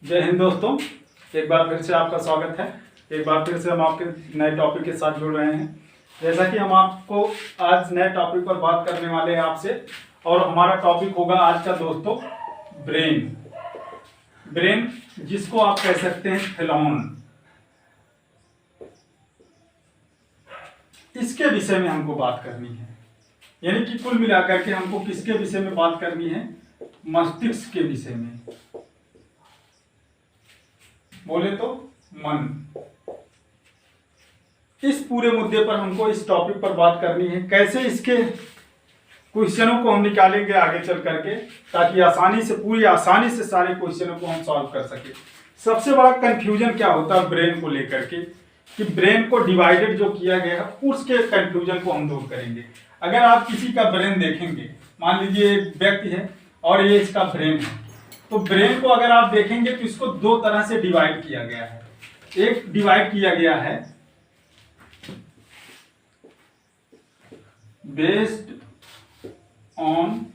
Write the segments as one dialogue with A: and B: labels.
A: जय हिंद दोस्तों, एक बार फिर से आपका स्वागत है। एक बार फिर से हम आपके नए टॉपिक के साथ जुड़ रहे हैं। जैसा कि हम आपको आज नए टॉपिक पर बात करने वाले हैं आपसे, और हमारा टॉपिक होगा आज का दोस्तों ब्रेन। ब्रेन जिसको आप कह सकते हैं फेलॉन, इसके विषय में हमको बात करनी है। यानी कि कुल मिलाकर के हमको किसके विषय में बात करनी है? मस्तिष्क के विषय में, बोले तो मन। इस पूरे मुद्दे पर हमको इस टॉपिक पर बात करनी है। कैसे इसके क्वेश्चनों को हम निकालेंगे आगे चल करके, ताकि पूरी आसानी से सारे क्वेश्चनों को हम सॉल्व कर सके। सबसे बड़ा कंफ्यूजन क्या होता है ब्रेन को लेकर के, कि ब्रेन को डिवाइडेड जो किया गया है उसके कंफ्यूजन को हम दूर करेंगे। अगर आप किसी का ब्रेन देखेंगे, मान लीजिए एक व्यक्ति है और ये इसका ब्रेन है, तो ब्रेन को अगर आप देखेंगे तो इसको दो तरह से डिवाइड किया गया है। एक डिवाइड किया गया है बेस्ड ऑन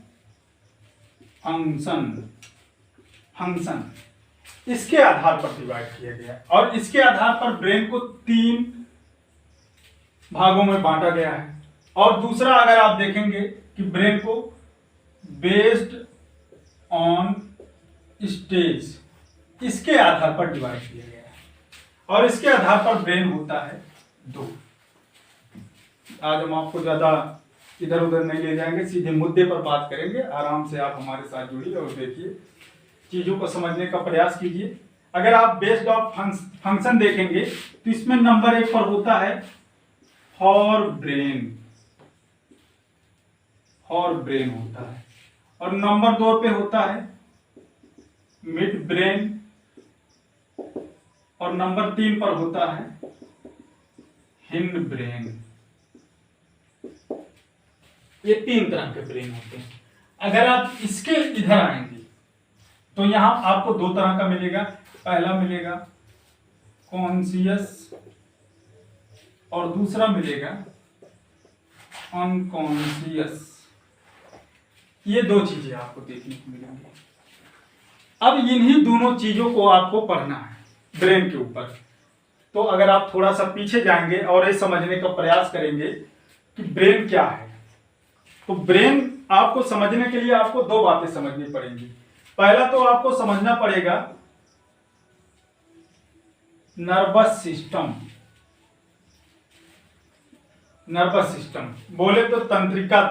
A: फंक्शन, इसके आधार पर डिवाइड किया गया है, और इसके आधार पर ब्रेन को 3 भागों में बांटा गया है। और दूसरा अगर आप देखेंगे कि ब्रेन को बेस्ड ऑन स्टेज, इसके आधार पर डिवाइड किया गया है, और इसके आधार पर ब्रेन होता है 2। आज हम आपको ज्यादा इधर उधर नहीं ले जाएंगे, सीधे मुद्दे पर बात करेंगे। आराम से आप हमारे साथ जुड़िए और देखिए, चीजों को समझने का प्रयास कीजिए। अगर आप बेस्ड ऑफ फंक्शन देखेंगे तो इसमें नंबर 1 पर होता है फॉर ब्रेन होता है, और नंबर 2 पे होता है मिड ब्रेन, और नंबर 3 पर होता है हिंड ब्रेन। ये 3 तरह के ब्रेन होते हैं। अगर आप इसके इधर आएंगे तो यहां आपको 2 तरह का मिलेगा। पहला मिलेगा कॉन्शियस और दूसरा मिलेगा अनकॉन्शियस। ये 2 चीजें आपको देखने को मिलेंगी। अब इन्हीं दोनों चीजों को आपको पढ़ना है ब्रेन के ऊपर। तो अगर आप थोड़ा सा पीछे जाएंगे और ये समझने का प्रयास करेंगे कि ब्रेन क्या है, तो ब्रेन आपको समझने के लिए आपको 2 बातें समझनी पड़ेंगी। पहला तो आपको समझना पड़ेगा नर्वस सिस्टम। बोले तो तंत्रिका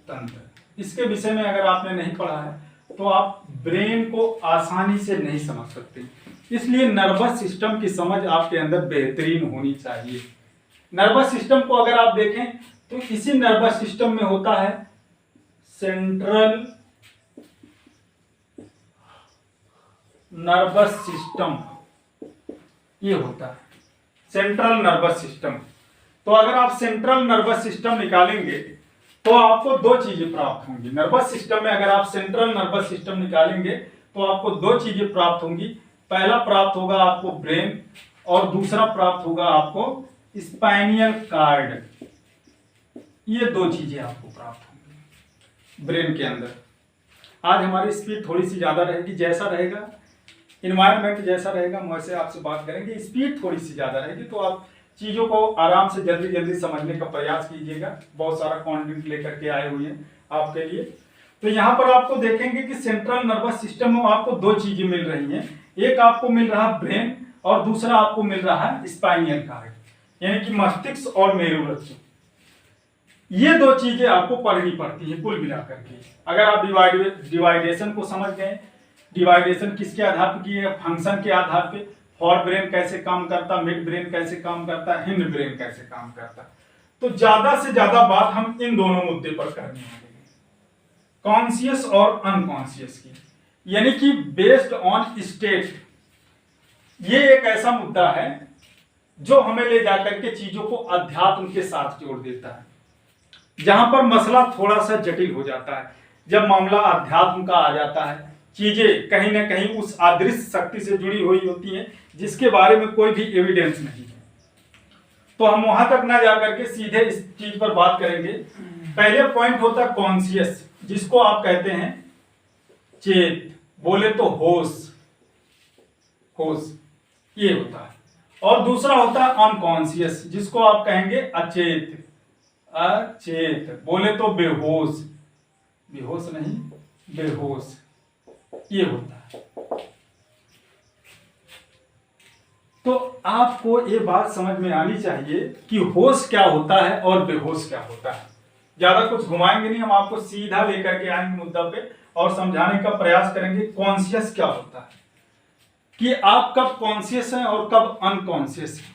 A: तंत्र। इसके विषय में अगर आपने नहीं पढ़ा है तो आप ब्रेन को आसानी से नहीं समझ सकते। इसलिए नर्वस सिस्टम की समझ आपके अंदर बेहतरीन होनी चाहिए। नर्वस सिस्टम को अगर आप देखें तो इसी नर्वस सिस्टम में होता है सेंट्रल नर्वस सिस्टम। ये होता है सेंट्रल नर्वस सिस्टम। तो अगर आप सेंट्रल नर्वस सिस्टम निकालेंगे तो आपको 2 चीजें प्राप्त होंगी। नर्वस सिस्टम में अगर आप सेंट्रल नर्वस सिस्टम निकालेंगे तो आपको 2 चीजें प्राप्त होंगी। पहला प्राप्त होगा आपको ब्रेन, और दूसरा प्राप्त होगा आपको स्पाइनियल कार्ड। ये 2 चीजें आपको प्राप्त होंगी ब्रेन के अंदर। आज हमारी स्पीड थोड़ी सी ज्यादा रहेगी, जैसा रहेगा इन्वायरमेंट जैसा रहेगा हम वैसे आपसे बात करेंगे। स्पीड थोड़ी सी ज्यादा रहेगी तो आप चीजों को आराम से जल्दी समझने का प्रयास कीजिएगा। बहुत सारा कंटेंट लेकर के आए हुए हैं आपके लिए। तो यहाँ पर आपको देखेंगे कि सेंट्रल नर्वस सिस्टम में आपको 2 चीजें मिल रही हैं। एक आपको मिल रहा है ब्रेन, और दूसरा आपको मिल रहा है स्पाइनियल कार्ड, यानी कि मस्तिष्क और मेरुरज्जु। ये 2 चीजें आपको पढ़नी पड़ती है कुल मिलाकर के। अगर आप डिवाइडेशन को समझ गए, डिवाइडेशन किसके आधार पर की है? फंक्शन के आधार पे। फॉर ब्रेन कैसे काम करता, मिड ब्रेन कैसे काम करता, हिंड ब्रेन कैसे काम करता। तो ज्यादा से ज्यादा बात हम इन दोनों मुद्दे पर करने वाले हैं, कॉन्शियस और अनकॉन्शियस की, यानी कि बेस्ड ऑन स्टेट। ये एक ऐसा मुद्दा है जो हमें ले जाकर के चीजों को अध्यात्म के साथ जोड़ देता है। जहां पर मसला थोड़ा सा जटिल हो जाता है, जब मामला अध्यात्म का आ जाता है, चीजें कहीं ना कहीं उस अदृश्य शक्ति से जुड़ी हुई होती हैं जिसके बारे में कोई भी एविडेंस नहीं है, तो हम वहां तक ना जाकर के सीधे इस चीज पर बात करेंगे। पहले पॉइंट होता है कॉन्शियस, जिसको आप कहते हैं चेत, बोले तो होश, होश ये होता है। और दूसरा होता है अनकॉन्शियस, जिसको आप कहेंगे अचेत, अचेत बोले तो बेहोश, बेहोश नहीं बेहोश ये होता है। तो आपको ये बात समझ में आनी चाहिए कि होश क्या होता है और बेहोश क्या होता है। ज्यादा कुछ घुमाएंगे नहीं, हम आपको सीधा लेकर के आएंगे मुद्दा पे और समझाने का प्रयास करेंगे। कॉन्शियस क्या होता है, कि आप कब कॉन्शियस हैं और कब अनकॉन्शियस हैं,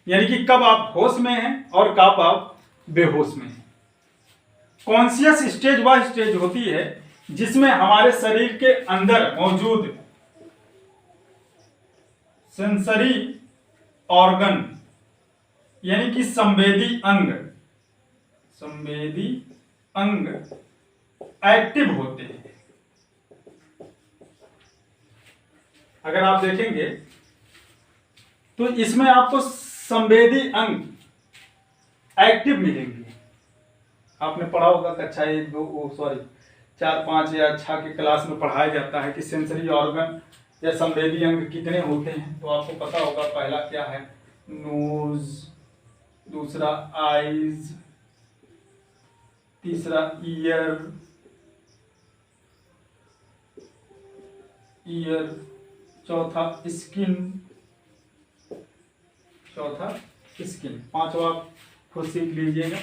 A: यानी कि कब आप होश में हैं और कब आप बेहोश में हैं। कॉन्शियस स्टेज वह स्टेज होती है जिसमें हमारे शरीर के अंदर मौजूद सेंसरी ऑर्गन यानी कि संवेदी अंग, संवेदी अंग एक्टिव होते हैं। अगर आप देखेंगे तो इसमें आपको संवेदी अंग एक्टिव मिलेंगे। आपने पढ़ा होगा कक्षा 1, 2 सॉरी 4, 5 या 6 के क्लास में पढ़ाया जाता है कि सेंसरी ऑर्गन या संवेदी अंग कितने होते हैं। तो आपको पता होगा पहला क्या है, नोज, दूसरा आईज, तीसरा ईयर, चौथा स्किन, पांचवा खुद सीख लीजिएगा,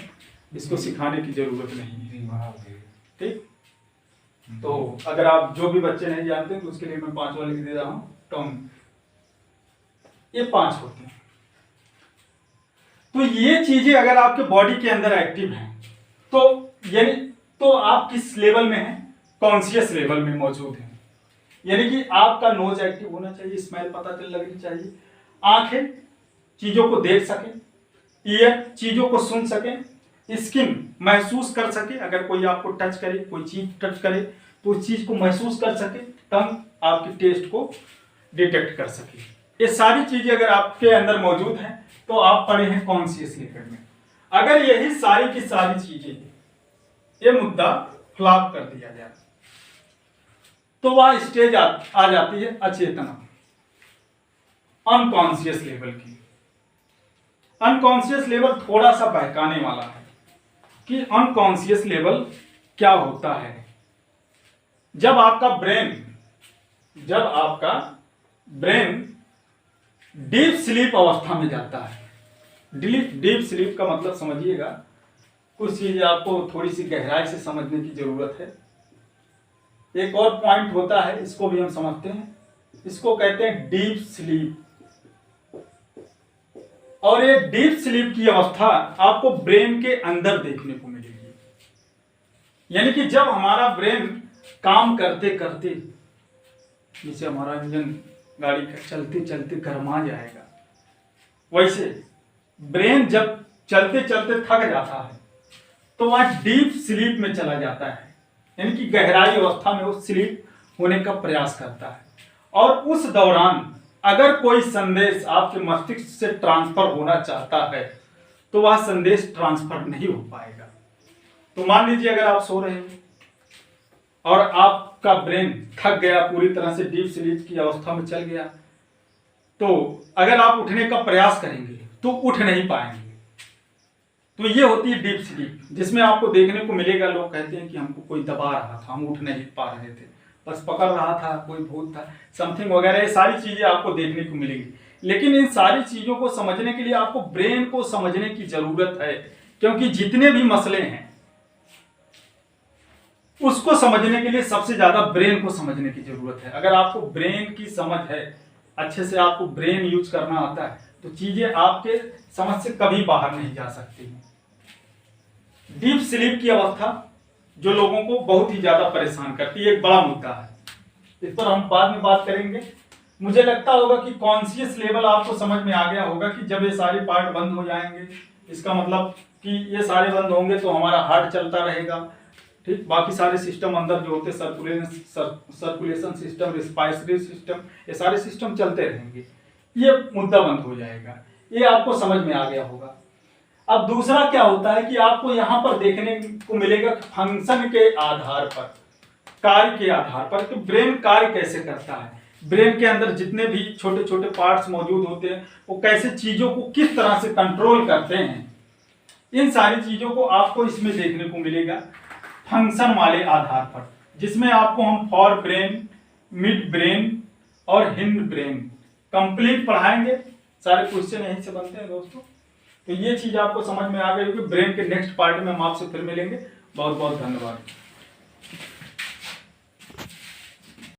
A: इसको सिखाने की जरूरत नहीं है। ठीक, तो अगर आप जो भी बच्चे नहीं जानते तो उसके लिए मैं 5वां लिख दे रहा हूं, टंग। ये 5 होते हैं। तो ये चीजें अगर आपके बॉडी के अंदर एक्टिव हैं तो यानी तो आप किस लेवल में हैं, कॉन्शियस लेवल में मौजूद हैं। यानी कि आपका नोज एक्टिव होना चाहिए, स्मेल पता चल लगनी चाहिए, आंखें चीजों को देख सकें, ईयर चीजों को सुन सकें, स्किन महसूस कर सके, अगर कोई आपको टच करे, कोई चीज टच करे तो उस चीज को महसूस कर सके, टंग आपकी टेस्ट को डिटेक्ट कर सके। ये सारी चीजें अगर आपके अंदर मौजूद हैं तो आप पढ़े हैं कॉन्शियस लेवल में। अगर यही सारी की सारी चीजें ये मुद्दा फ्लॉप कर दिया जाए तो वह स्टेज आ जाती है अचेतना, अनकॉन्शियस लेवल की। अनकॉन्शियस लेवल थोड़ा सा बहकाने वाला है कि अनकॉन्शियस लेवल क्या होता है। जब आपका ब्रेन डीप स्लीप अवस्था में जाता है। डीप स्लीप का मतलब समझिएगा, कुछ चीजें आपको थोड़ी सी गहराई से समझने की जरूरत है। एक और पॉइंट होता है, इसको भी हम समझते हैं, इसको कहते हैं डीप स्लीप। और ये डीप स्लीप की अवस्था आपको ब्रेन के अंदर देखने को मिलेगी। यानी कि जब हमारा ब्रेन काम करते करते, जैसे हमारा इंजन गाड़ी का चलते चलते गरमा जाएगा, वैसे ब्रेन जब चलते चलते थक जाता है तो वह डीप स्लीप में चला जाता है, यानी कि गहराई अवस्था में वो स्लीप होने का प्रयास करता है। और उस दौरान अगर कोई संदेश आपके मस्तिष्क से ट्रांसफर होना चाहता है तो वह संदेश ट्रांसफर नहीं हो पाएगा। तो मान लीजिए अगर आप सो रहे हैं और आपका ब्रेन थक गया, पूरी तरह से डीप स्लीप की अवस्था में चल गया, तो अगर आप उठने का प्रयास करेंगे तो उठ नहीं पाएंगे। तो ये होती है डीप स्लीप, जिसमें आपको देखने को मिलेगा, लोग कहते हैं कि हमको कोई दबा रहा था, हम उठ नहीं पा रहे थे, बस पकड़ रहा था, कोई भूत था, समथिंग वगैरह, ये सारी चीजें आपको देखने को मिलेंगी। लेकिन इन सारी चीजों को समझने के लिए आपको ब्रेन को समझने की जरूरत है, क्योंकि जितने भी मसले हैं उसको समझने के लिए सबसे ज्यादा ब्रेन को समझने की जरूरत है। अगर आपको ब्रेन की समझ है, अच्छे से आपको ब्रेन यूज करना आता है, तो चीजें आपके समझ से कभी बाहर नहीं जा सकती। डीप स्लीप की अवस्था जो लोगों को बहुत ही ज्यादा परेशान करती है, एक बड़ा मुद्दा है, इस पर हम बाद में बात करेंगे। मुझे लगता होगा कि कॉन्शियस लेवल आपको समझ में आ गया होगा कि जब ये सारे पार्ट बंद हो जाएंगे, इसका मतलब कि ये सारे बंद होंगे तो हमारा हार्ट चलता रहेगा, ठीक, बाकी सारे सिस्टम अंदर जो होते हैं, सर्कुलेशन सिस्टम, रिस्पायरेटरी सिस्टम, ये सारे सिस्टम चलते रहेंगे, ये मुद्दा बंद हो जाएगा। ये आपको समझ में आ गया होगा। अब दूसरा क्या होता है कि आपको यहां पर देखने को मिलेगा फंक्शन के आधार पर, कार्य के आधार पर कि ब्रेन कार्य कैसे करता है, ब्रेन के अंदर जितने भी छोटे छोटे पार्ट्स मौजूद होते हैं वो कैसे चीजों को किस तरह से कंट्रोल करते हैं, इन सारी चीजों को आपको इसमें देखने को मिलेगा फंक्शन वाले आधार पर, जिसमें आपको हम फॉर ब्रेन, मिड ब्रेन और हिंड ब्रेन कंप्लीट पढ़ाएंगे। सारे क्वेश्चन यहीं से बनते हैं दोस्तों। तो ये चीज आपको समझ में आ गई होगी। ब्रेन के नेक्स्ट पार्ट में हम आपसे फिर मिलेंगे। बहुत बहुत धन्यवाद।